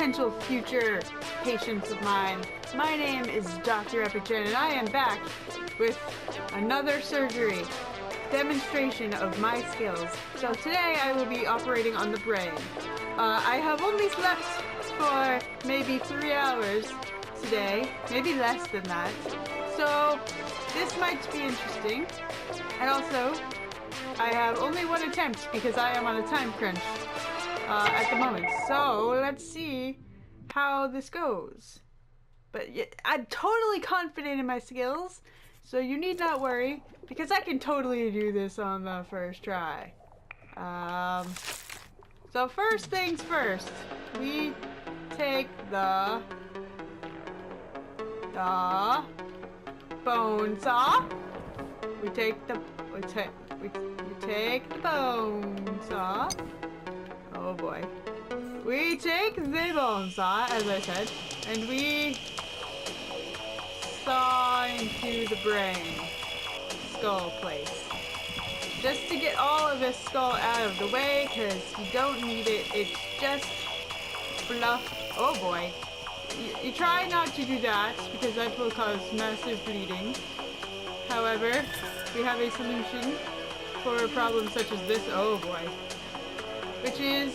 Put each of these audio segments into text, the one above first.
potential future patients of mine. My name is Dr. Epicjen, and I am back with another surgery demonstration of my skills. So today I will be operating on the brain. I have only slept for maybe 3 hours today, maybe less than that. So this might be interesting. And also, I have only one attempt because I am on a time crunch at the moment. So let's see how this goes. But I'm totally confident in my skills, so you need not worry because I can totally do this on the first try. So first things first, we take the bone saw. We take the bone saw. Oh boy. We take the bone saw, as I said, and we saw into the brain skull place. Just to get all of this skull out of the way, because you don't need it. It's just fluff. Oh boy. You try not to do that, because that will cause massive bleeding. However, we have a solution for a problem such as this. Oh boy. Which is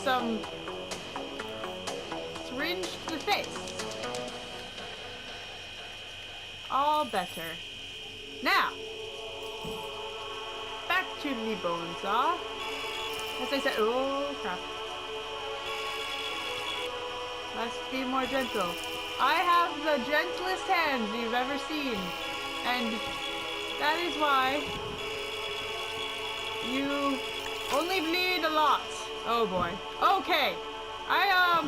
some syringe to the face. All better. Now, back to the bone saw. As I said, oh crap. Must be more gentle. I have the gentlest hands you've ever seen. And that is why you only bleed a lot. Oh boy. Okay. I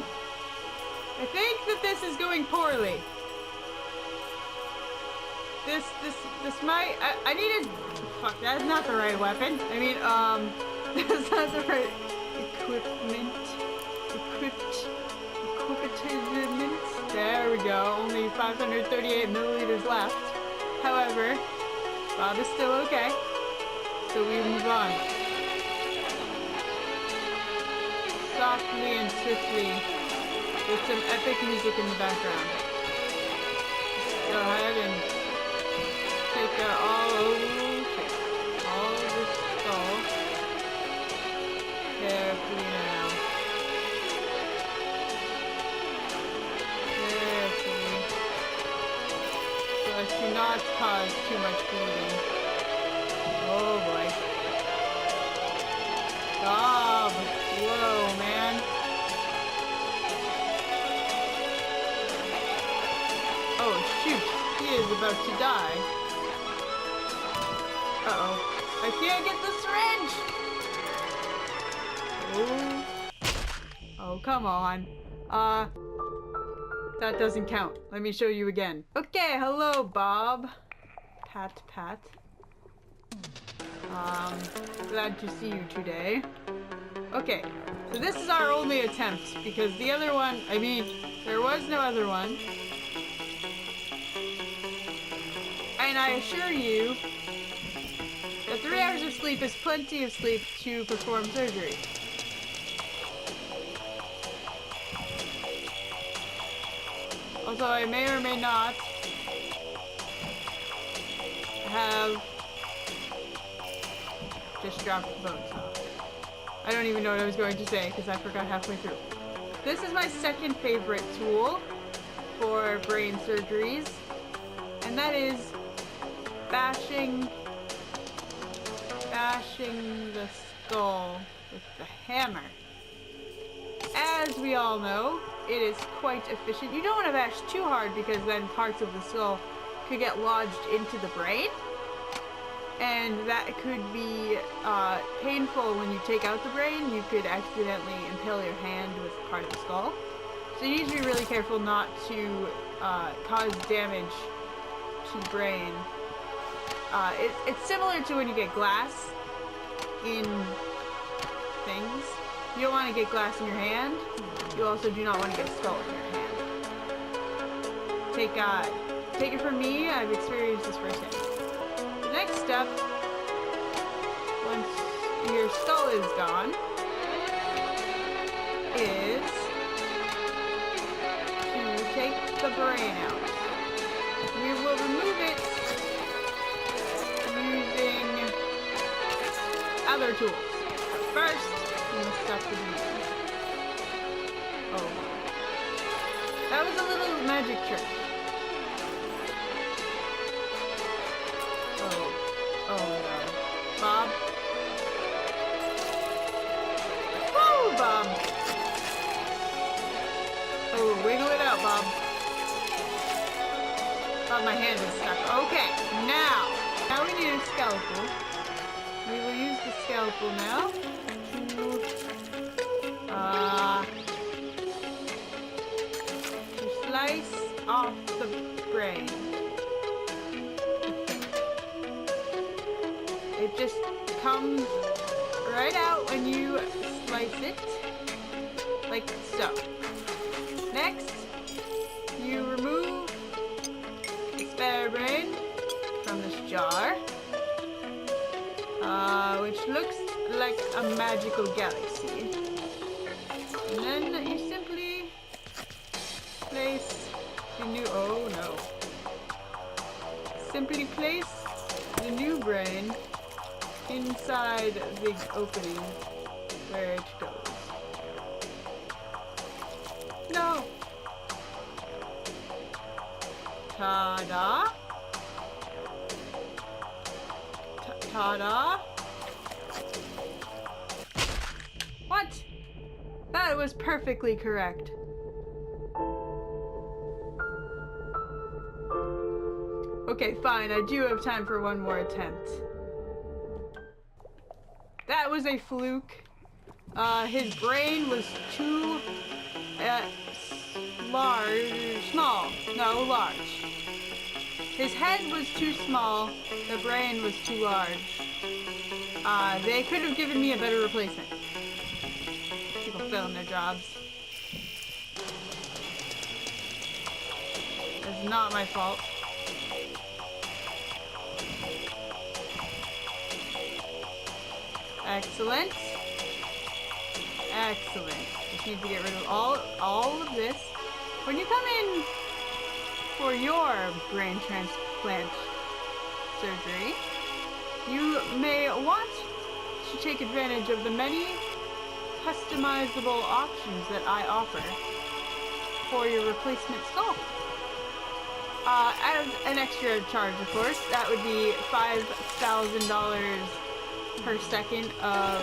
think that this is going poorly. This might, I needed, fuck, that's not the right weapon. I mean, that's not the right equipment. There we go. Only 538 milliliters left. However, Bob is still okay. So we move on. Softly and swiftly, with some epic music in the background. Go ahead and take out all of the skull. Carefully now. Carefully. So as to not cause too much bleeding. Oh boy. Bob! Whoa, man. Oh shoot, he is about to die. Uh-oh. I can't get the syringe! Oh, come on. That doesn't count. Let me show you again. Okay, hello, Bob. Pat, pat. Glad to see you today. Okay, so this is our only attempt, because the other one, I mean, there was no other one. And I assure you that 3 hours of sleep is plenty of sleep to perform surgery. Also, I may or may not have just dropped the bone saw. I don't even know what I was going to say because I forgot halfway through. This is my second favorite tool for brain surgeries, and that is bashing the skull with the hammer. As we all know, it is quite efficient. You don't want to bash too hard because then parts of the skull could get lodged into the brain. And that could be painful when you take out the brain. You could accidentally impale your hand with part of the skull. So you need to be really careful not to cause damage to the brain. It's similar to when you get glass in things. You don't want to get glass in your hand. You also do not want to get a skull in your hand. Take it from me, I've experienced this firsthand. The next step, once your skull is gone, is take the brain out. We will remove it using other tools. But first, we must stuff the brain. Oh. That was a little magic trick. Oh. Oh no. Bob? Woo, Bob! Oh, wiggle it out, Bob. Thought my hand was stuck. Okay, now we need a scalpel. We will use the scalpel now to slice off the brain. It just comes right out when you slice it, like so. Next, you remove the spare brain from this jar, which looks like a magical galaxy. And then you simply place the new, oh no. Simply place the new brain inside the opening where it goes. No! Ta-da! Ta-da! What? That was perfectly correct. Okay, fine. I do have time for one more attempt. That was a fluke. His brain was too large. His head was too small, the brain was too large. They could have given me a better replacement. People failing their jobs. It's not my fault. Excellent. Excellent. Just need to get rid of all of this. When you come in for your brain transplant surgery, you may want to take advantage of the many customizable options that I offer for your replacement skull. At an extra charge, of course, that would be $5,000 per second of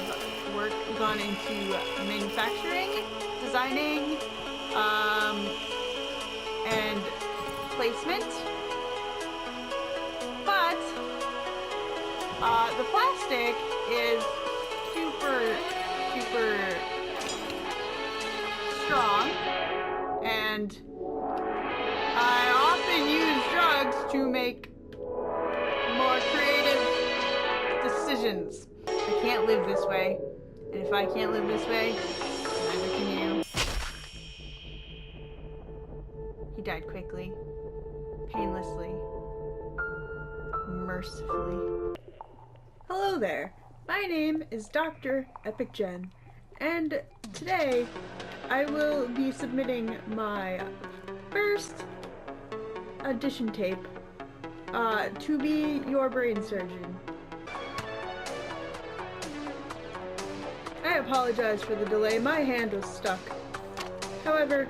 work gone into manufacturing, designing, and placement. But the plastic is super strong, and I often use drugs to make more creative decisions. I can't live this way, and if I can't live this way, neither can you. He died quickly, painlessly, mercifully. Hello there, my name is Dr. Epicjen, and today I will be submitting my first audition tape to be your brain surgeon. I apologize for the delay, my hand was stuck. However,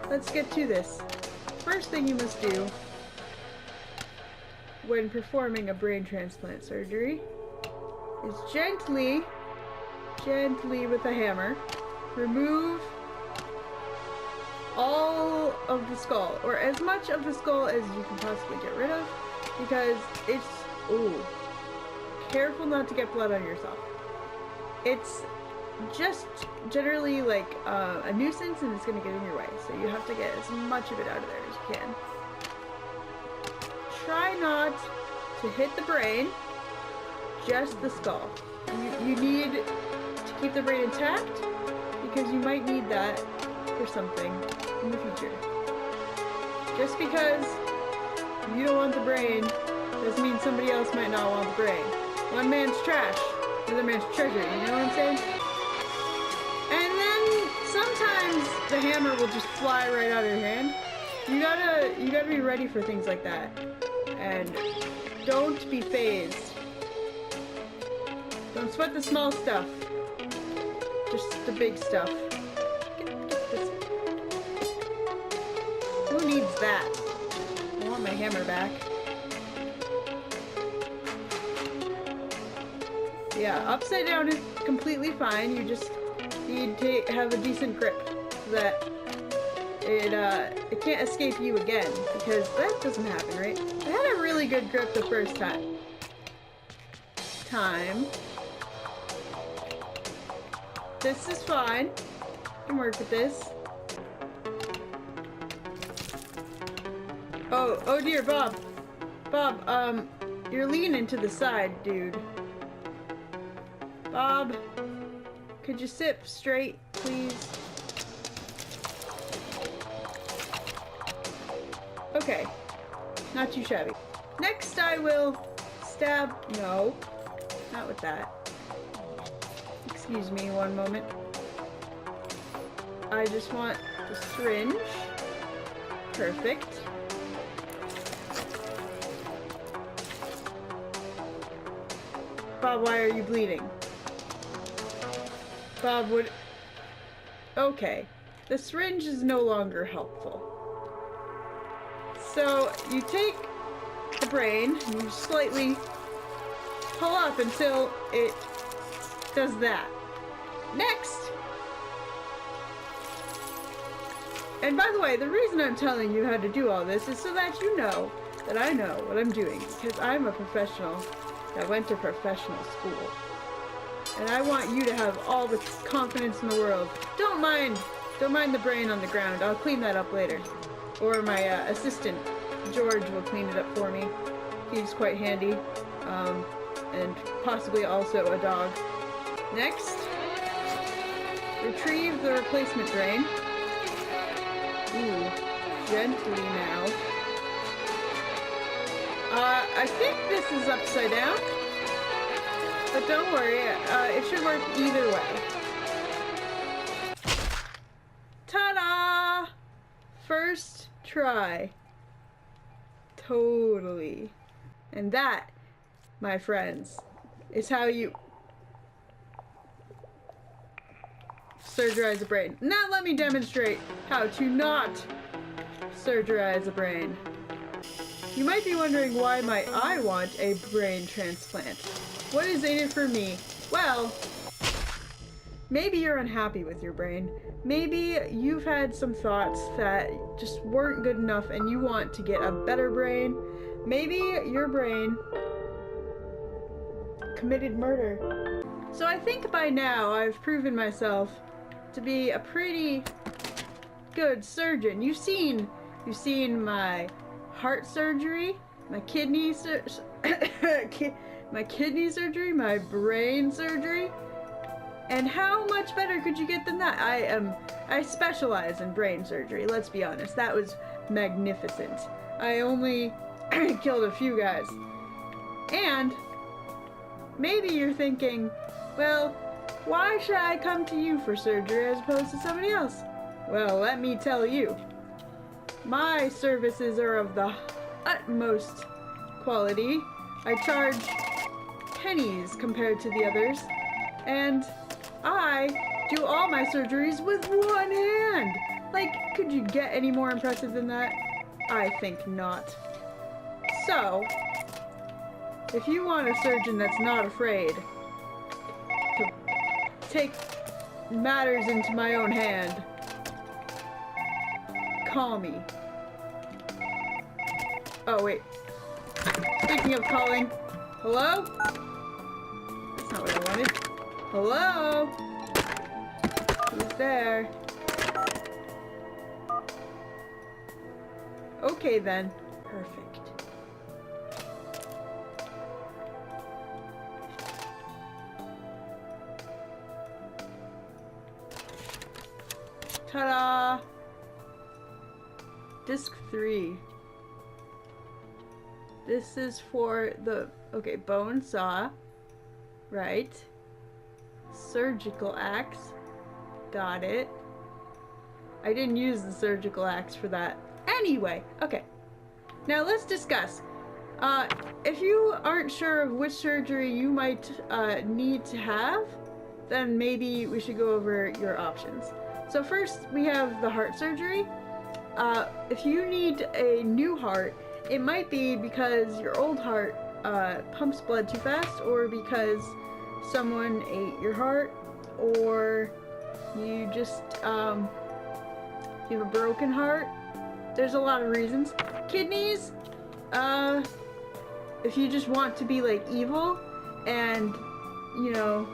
let's get to this. First thing you must do when performing a brain transplant surgery is gently with a hammer, remove all of the skull, or as much of the skull as you can possibly get rid of, because it's, ooh, careful not to get blood on yourself. It's just generally like a nuisance, and it's going to get in your way, so you have to get as much of it out of there as you can. Try not to hit the brain, just the skull. You need to keep the brain intact, because you might need that for something in the future. Just because you don't want the brain doesn't mean somebody else might not want the brain. One man's trash, another man's treasure, you know what I'm saying? And then sometimes the hammer will just fly right out of your hand. You gotta be ready for things like that. And don't be phased. Don't sweat the small stuff. Just the big stuff. Get this. Who needs that? I want my hammer back. Yeah, upside down is completely fine. You just need to have a decent grip so that it can't escape you again, because that doesn't happen, right? I had a really good grip the first time. This is fine. I can work with this. Oh dear, Bob. Bob, you're leaning to the side, dude. Bob, could you sit straight, please? Okay, not too shabby. Next I will stab, no, not with that. Excuse me one moment. I just want the syringe. Perfect. Bob, why are you bleeding? Bob would... Okay. The syringe is no longer helpful. So, you take the brain, and you slightly pull up until it does that. Next! And by the way, the reason I'm telling you how to do all this is so that you know that I know what I'm doing, because I'm a professional that went to professional school. And I want you to have all the confidence in the world. Don't mind the brain on the ground. I'll clean that up later. Or my assistant, George, will clean it up for me. He's quite handy. And possibly also a dog. Next, retrieve the replacement brain. Ooh, gently now. I think this is upside down. But don't worry, it should work either way. Ta-da! First try. Totally. And that, my friends, is how you surgerize a brain. Now let me demonstrate how to not surgerize a brain. You might be wondering why I want a brain transplant. What is in it for me? Well, maybe you're unhappy with your brain. Maybe you've had some thoughts that just weren't good enough and you want to get a better brain. Maybe your brain committed murder. So I think by now I've proven myself to be a pretty good surgeon. You've seen my heart surgery, my kidney surgery, my brain surgery, and how much better could you get than that? I specialize in brain surgery, let's be honest. That was magnificent. I only killed a few guys. And maybe you're thinking, well, why should I come to you for surgery as opposed to somebody else? Well, let me tell you. My services are of the utmost quality. I charge pennies compared to the others, and I do all my surgeries with one hand. Like, could you get any more impressive than that? I think not. So, if you want a surgeon that's not afraid to take matters into my own hand, call me. Oh, wait. Speaking of calling, hello? That's not what I wanted. Hello? Who's there? Okay then. Perfect. Ta-da! Disc 3. This is for the, okay, bone saw, right? Surgical axe, got it. I didn't use the surgical axe for that. Anyway, okay. Now let's discuss. If you aren't sure of which surgery you might need to have, then maybe we should go over your options. So first, we have the heart surgery. If you need a new heart, it might be because your old heart pumps blood too fast, or because someone ate your heart, or you just you have a broken heart. There's a lot of reasons. Kidneys, if you just want to be like evil and, you know,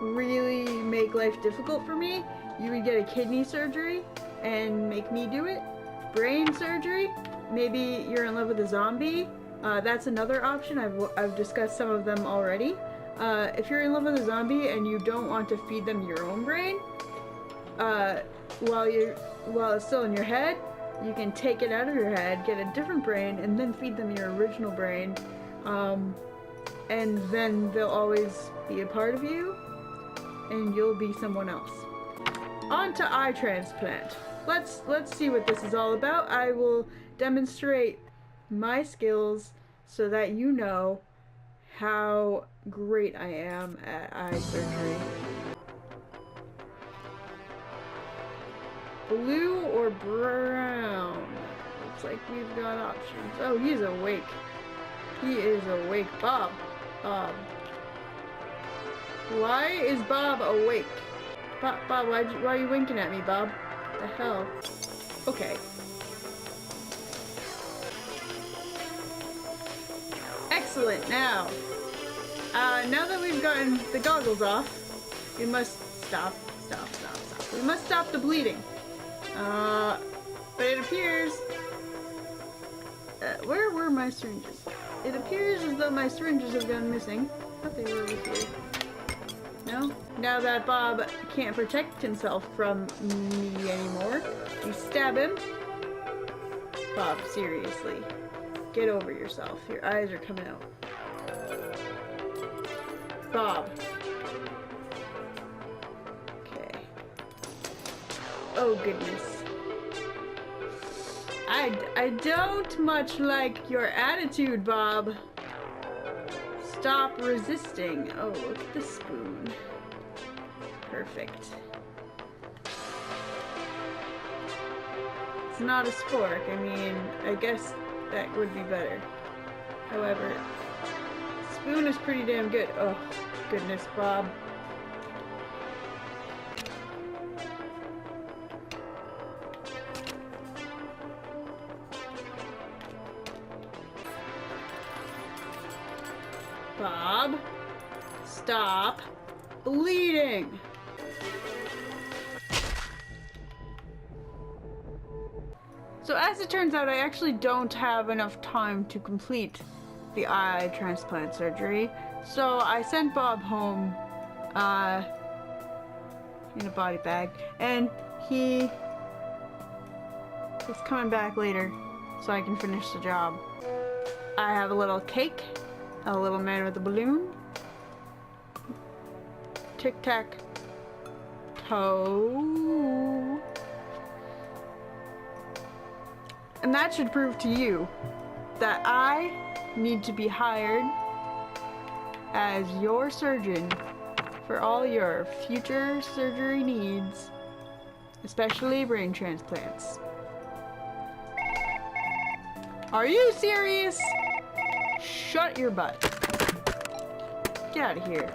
really make life difficult for me, you would get a kidney surgery and make me do it. Brain surgery, maybe you're in love with a zombie. That's another option. I've discussed some of them already. If you're in love with a zombie and you don't want to feed them your own brain, while it's still in your head, you can take it out of your head, get a different brain, and then feed them your original brain, and then they'll always be a part of you, and you'll be someone else. On to eye transplant. Let's see what this is all about. I will demonstrate my skills so that you know how great I am at eye surgery. Blue or brown? Looks like we've got options. Oh, he's awake. He is awake. Bob. Why is Bob awake? Bob, why are you winking at me, Bob? What the hell? Okay. Excellent. Now that we've gotten the goggles off, we must stop. We must stop the bleeding. But it appears... where were my syringes? It appears as though my syringes have gone missing. I thought they were over here. No? Now that Bob can't protect himself from me anymore, you stab him. Bob, seriously. Get over yourself. Your eyes are coming out. Bob. Okay. Oh, goodness. I don't much like your attitude, Bob. Stop resisting. Oh, look at the spoon. Perfect. It's not a spork. I mean, I guess that would be better. However, spoon is pretty damn good. Oh, goodness, Bob. Bob, stop bleeding. So as it turns out, I actually don't have enough time to complete the eye transplant surgery. So I sent Bob home in a body bag, and he is coming back later so I can finish the job. I have a little cake, a little man with a balloon, tic-tac-toe. And that should prove to you that I need to be hired as your surgeon for all your future surgery needs, especially brain transplants. Are you serious? Shut your butt. Get out of here.